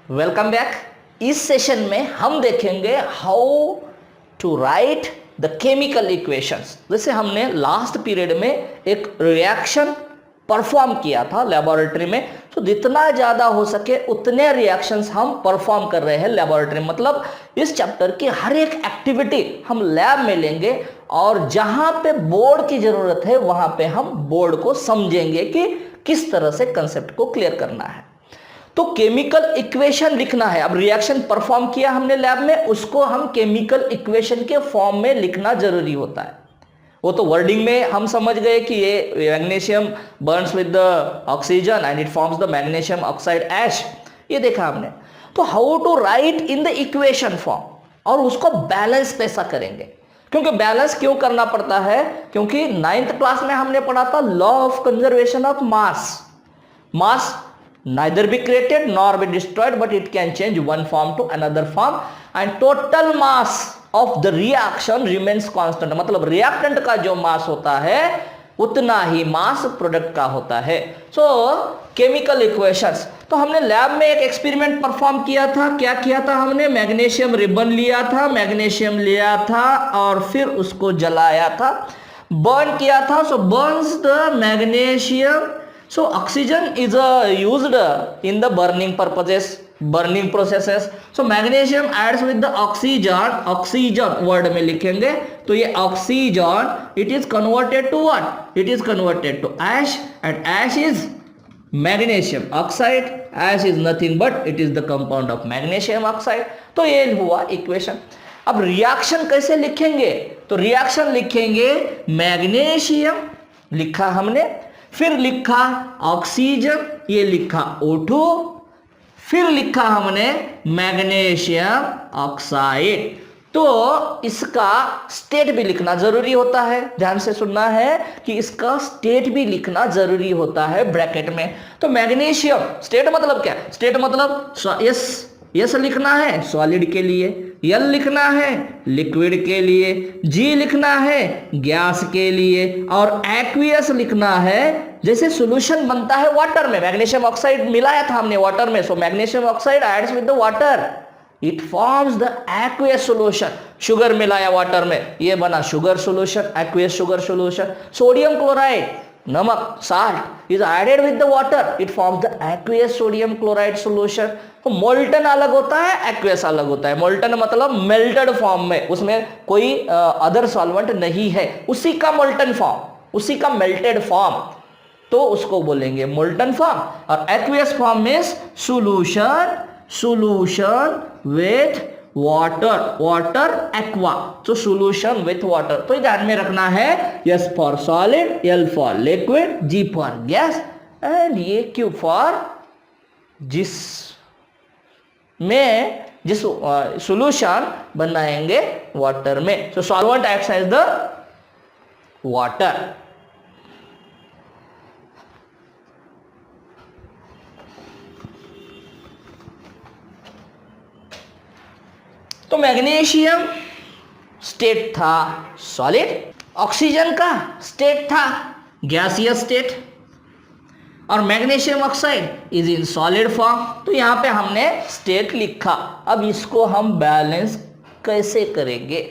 Welcome back. इस session में हम देखेंगे how to write the chemical equations. जैसे हमने लास्ट पीरियड में एक रिएक्शन परफॉर्म किया था लेबोरेटरी में, तो जितना ज़्यादा हो सके उतने रिएक्शंस हम परफॉर्म कर रहे हैं लेबोरेटरी में। मतलब इस चैप्टर की हर एक एक्टिविटी हम लैब में लेंगे और जहाँ पे बोर्ड की ज़रूरत है वहाँ पे हम बोर्ड को समझेंगे कि किस तरह से कंसेप्ट को क्लियर करना है। तो केमिकल इक्वेशन लिखना है। अब रिएक्शन परफॉर्म किया हमने लैब में, उसको हम केमिकल इक्वेशन के फॉर्म में लिखना जरूरी होता है। वो तो वर्डिंग में हम समझ गए कि ये magnesium burns with the oxygen and it forms the magnesium oxide ash, ये देखा हमने। तो how to write in the equation form, और उसको बैलेंस कैसा करेंगे। क्योंकि बैलेंस क्यों करना पड़ता है, क्योंकि 9th क्लास में हमने पढ़ा था law of conservation of mass. Mass neither be created nor be destroyed, but it can change one form to another form, and total mass of the reaction remains constant। मतलब reactant का जो मास होता है उतना ही मास प्रोडक्ट का होता है। सो chemical equations, तो हमने लैब में एक एक्सपेरिमेंट परफॉर्म किया था। क्या किया था हमने? मैग्नीशियम रिबन लिया था, मैग्नीशियम लिया था और फिर उसको जलाया था, बर्न किया था। So burns the magnesium. So oxygen is used in the burning purposes, burning processes. So magnesium adds with the oxygen, oxygen word में लिखेंगे तो ये oxygen it is converted to what? It is converted to ash, and ash is magnesium oxide. Ash is nothing but it is the compound of magnesium oxide। तो ये हुआ equation. अब reaction कैसे लिखेंगे? तो रिएक्शन लिखेंगे मैग्नीशियम लिखा हमने, फिर लिखा ऑक्सीजन, ये लिखा O2, फिर लिखा हमने मैग्नीशियम ऑक्साइड। तो इसका स्टेट भी लिखना जरूरी होता है। ध्यान से सुनना है कि इसका स्टेट भी लिखना जरूरी होता है ब्रैकेट में। तो मैग्नीशियम स्टेट मतलब क्या? स्टेट मतलब यस लिखना है सॉलिड के लिए, एल लिखना है लिक्विड के लिए, जी लिखना है गैस के लिए, और एक्वियस लिखना है जैसे सॉल्यूशन बनता है वाटर में। मैग्नीशियम ऑक्साइड मिलाया था हमने वाटर में, so magnesium oxide adds with the water, it forms the aqueous solution. Sugar मिलाया वाटर में, ये बना sugar solution, aqueous sugar solution. Sodium chloride नमक salt is added with the water, it forms the aqueous sodium chloride solution. तो molten अलग होता है, aqueous अलग होता है। मोल्टन मतलब मेल्टेड फॉर्म में, उसमें कोई अदर सॉल्वेंट नहीं है, उसी का मोल्टन फॉर्म, उसी का मेल्टेड फॉर्म, तो उसको बोलेंगे मोल्टन फॉर्म। और एक्वियस फॉर्म में solution with water, water aqua, तो सॉल्यूशन विथ वाटर। तो ध्यान में रखना है, S for solid, L for liquid, G for gas, and ये क्यू फॉर जिस में जिस सॉल्यूशन बनाएंगे वाटर में। So solvent acts as the water. तो मैग्नीशियम स्टेट था सॉलिड, ऑक्सीजन का स्टेट था गैसियस स्टेट, और magnesium oxide is in solid form. तो यहाँ पे हमने स्टेट लिखा। अब इसको हम बैलेंस कैसे करेंगे?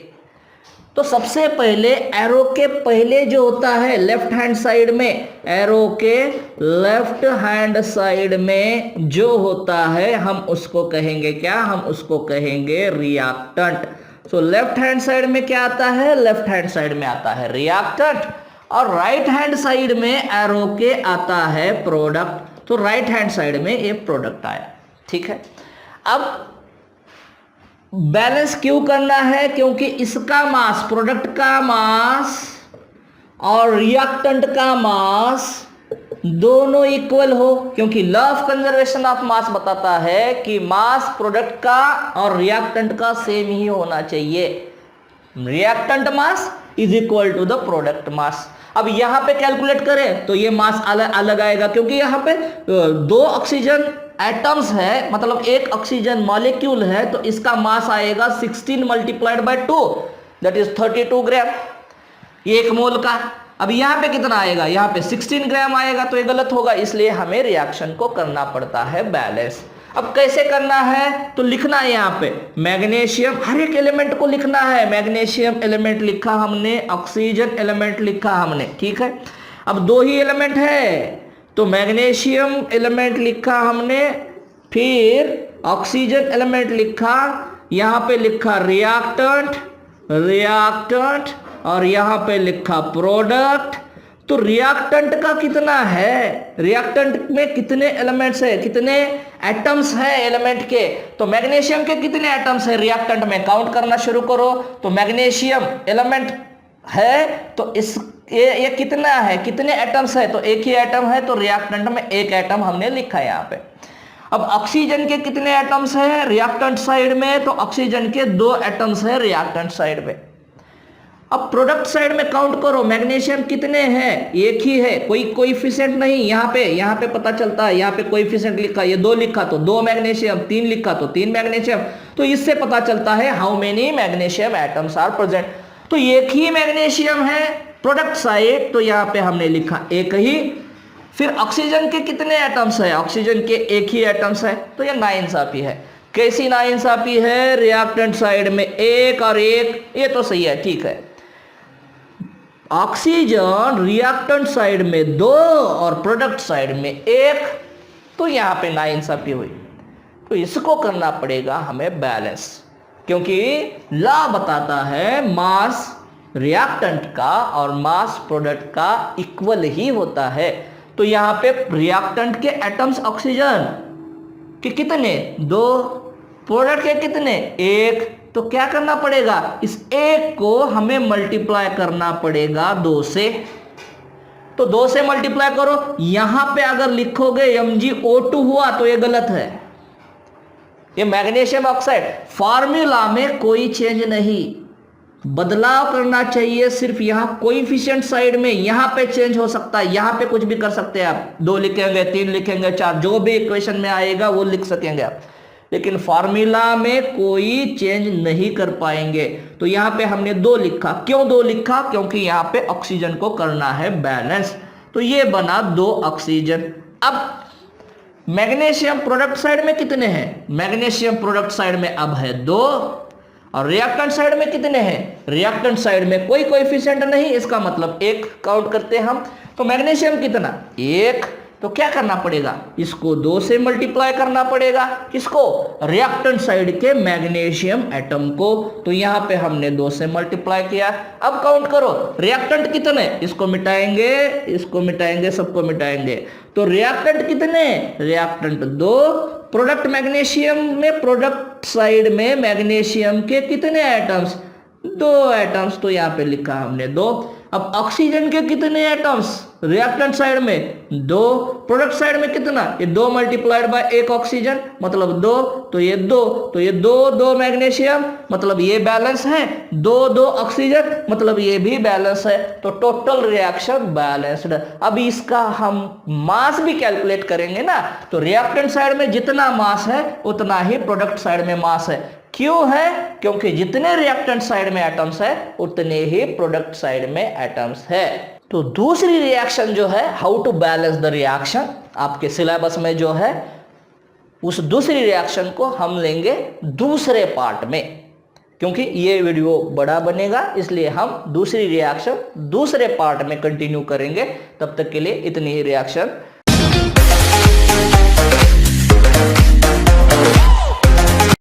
तो सबसे पहले एरो के पहले जो होता है लेफ्ट हैंड साइड में, एरो के लेफ्ट हैंड साइड में जो होता है हम उसको कहेंगे क्या? हम उसको कहेंगे reactant. So left hand side में क्या आता है? लेफ्ट हैंड साइड में आता है रिएक्टेंट, और राइट हैंड साइड में एरो के आता है प्रोडक्ट। तो राइट हैंड साइड में ये प्रोडक्ट आया, ठीक है। अब बैलेंस क्यों करना है? क्योंकि इसका मास, प्रोडक्ट का मास और रिएक्टेंट का मास दोनों इक्वल हो, क्योंकि law of conservation of mass बताता है कि मास प्रोडक्ट का और रिएक्टेंट का सेम ही होना चाहिए। Reactant mass is equal to the product mass. अब यहां पे कैलकुलेट करें तो ये मास अलग अलग आएगा, क्योंकि यहां पे दो ऑक्सीजन एटम्स है, मतलब एक ऑक्सीजन मॉलिक्यूल है, तो इसका मास आएगा 16 मल्टीप्लाइड बाय 2, दैट इज 32 ग्राम, एक मोल का। अब यहाँ पे कितना आएगा? यहाँ पे 16 ग्राम आएगा, तो ये गलत होगा, इसलिए हमें रिएक्शन को करना पड़ता है बैलेंस। अब कैसे करना है तो लिखना है यहाँ पे मैग्नीशियम, हर एक एलिमेंट को लिखना है। मैग्नीशियम एलिमेंट लिखा हमने, ऑक्सीजन एलिमेंट लिखा हमने, ठीक है। अब दो ही एलिमेंट है तो मैग्नीशियम एलिमेंट लिखा हमने, फिर ऑक्सीजन एलिमेंट लिखा, यहाँ पे लिखा रिएक्टेंट, रिएक्टेंट, और यहाँ पे लिखा प्रोडक्ट। तो रिएक्टेंट का कितना है, रिएक्टेंट में कितने एलिमेंट्स है, कितने एटम्स है एलिमेंट के, तो मैग्नीशियम के कितने एटम्स है रिएक्टेंट में, काउंट करना शुरू करो। तो मैग्नीशियम एलिमेंट है तो इस ये कितना है, कितने एटम्स है, तो एक ही एटम है, तो रिएक्टेंट में एक एटम हमने लिखा है यहाँ पे। अब ऑक्सीजन के कितने एटम्स है रिएक्टेंट साइड में, तो ऑक्सीजन के 2 एटम्स है रिएक्टेंट साइड में। अब प्रोडक्ट साइड में काउंट करो, मैग्नीशियम कितने हैं, एक ही है, कोई कोएफिशिएंट नहीं, यहाँ पे पता चलता है, यहाँ पे कोएफिशिएंट लिखा, ये 2 लिखा तो 2 मैग्नीशियम, 3 लिखा तो 3 मैग्नीशियम, तो इससे पता चलता है how many magnesium atoms are present. तो एक ही मैग्नीशियम है प्रोडक्ट साइड, तो यहाँ पे हमने लिखा एक ही। फिर ऑक्सीजन के कितने एटम्स है, ऑक्सीजन के एक ही एटम्स है, तो ये नाइंसाफी है। कैसी नाइंसाफी है, रिएक्टेंट साइड में एक और एक, ये तो सही है, ठीक है। ऑक्सीजन रिएक्टेंट साइड में 2 और प्रोडक्ट साइड में 1, तो यहां पे नाइंसाफी हुई। तो इसको करना पड़ेगा हमें बैलेंस, क्योंकि लॉ बताता है मास रिएक्टेंट का और मास प्रोडक्ट का इक्वल ही होता है। तो यहां पे रिएक्टेंट के एटम्स ऑक्सीजन के कितने, 2, प्रोडक्ट के कितने, 1, तो क्या करना पड़ेगा, इस 1 को हमें मल्टीप्लाई करना पड़ेगा 2 से। तो 2 से मल्टीप्लाई करो, यहां पे अगर लिखोगे MgO2 हुआ तो ये गलत है, ये मैग्नीशियम ऑक्साइड। फार्मूला में कोई चेंज नहीं, बदलाव करना चाहिए सिर्फ यहां कोएफिशिएंट साइड में, यहां पे चेंज हो सकता है, यहां पे कुछ भी कर सकते हैं आप, 2 लिखेंगे, 3 लिखेंगे, 4, जो भी इक्वेशन में आएगा वो लिख सकेंगे आप, लेकिन फार्मूला में कोई चेंज नहीं कर पाएंगे। तो यहां पे हमने 2 लिखा, क्यों 2 लिखा, क्योंकि यहां पे ऑक्सीजन को करना है बैलेंस, तो ये बना 2 ऑक्सीजन। अब मैग्नीशियम प्रोडक्ट साइड में कितने हैं, मैग्नीशियम प्रोडक्ट साइड में अब है 2, और रिएक्टेंट साइड में कितने हैं, रिएक्टेंट साइड में कोई कोएफिशिएंट नहीं, इसका मतलब 1 काउंट करते हैं हम। तो मैग्नीशियम कितना, 1, तो क्या करना पड़ेगा, इसको 2 से मल्टीप्लाई करना पड़ेगा, किसको, रिएक्टेंट साइड के मैग्नीशियम एटम को। तो यहां पे हमने 2 से मल्टीप्लाई किया। अब काउंट करो रिएक्टेंट कितने, इसको मिटाएंगे, इसको मिटाएंगे, सबको मिटाएंगे, तो रिएक्टेंट कितने, रिएक्टेंट 2, प्रोडक्ट मैग्नीशियम में प्रोडक्ट साइड में मैग्नीशियम के कितने एटम्स, 2 एटम्स, तो यहां पे लिखा हमने 2। अब ऑक्सीजन के कितने एटम्स रिएक्टेंट साइड में, 2, प्रोडक्ट साइड में कितना, ये 2 मल्टीप्लाइड बाय 1 ऑक्सीजन मतलब 2, तो ये 2, तो ये 2 मैग्नीशियम मतलब ये बैलेंस है, 2 ऑक्सीजन मतलब ये भी बैलेंस है, तो टोटल रिएक्शन बैलेंस्ड। अब इसका हम मास भी कैलकुलेट करेंगे ना, तो रिएक्टेंट साइड में जितना मास है उतना ही प्रोडक्ट साइड में मास है। क्यों है, क्योंकि जितने रिएक्टेंट साइड में एटम्स है उतने ही प्रोडक्ट साइड में एटम्स है। तो दूसरी रिएक्शन जो है, how to balance the reaction, आपके सिलेबस में जो है, उस दूसरी रिएक्शन को हम लेंगे दूसरे पार्ट में, क्योंकि ये वीडियो बड़ा बनेगा, इसलिए हम दूसरी रिएक्शन दूसरे पार्ट में कंटिन्यू करेंगे। तब तक के लिए इतनी ही रिएक्शन